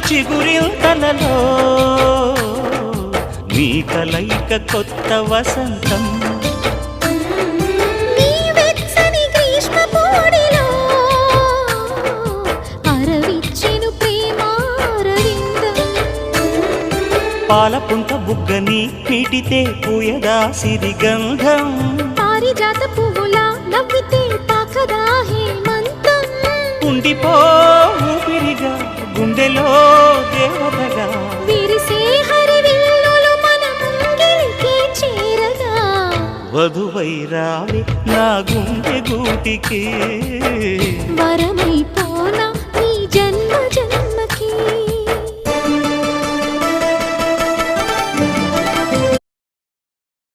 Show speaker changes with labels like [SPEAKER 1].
[SPEAKER 1] చిగురింతలలో నీ కలయిక కొత్త వసంతం పాలపుంత బుగ్గని పీటితే పూయదా సిరిగంధం
[SPEAKER 2] పారిజాత పువ్వులా నవ్వితే తాకదా హేమంతం
[SPEAKER 1] ఉండిపో ఊపిరిగా గుండెలో దేవతగా
[SPEAKER 2] విరిసే హరివిల్లులు మన ముంగిలికి చేరగా
[SPEAKER 1] వధువై రావే నా గుండె గూటికి
[SPEAKER 2] వరమైపోనా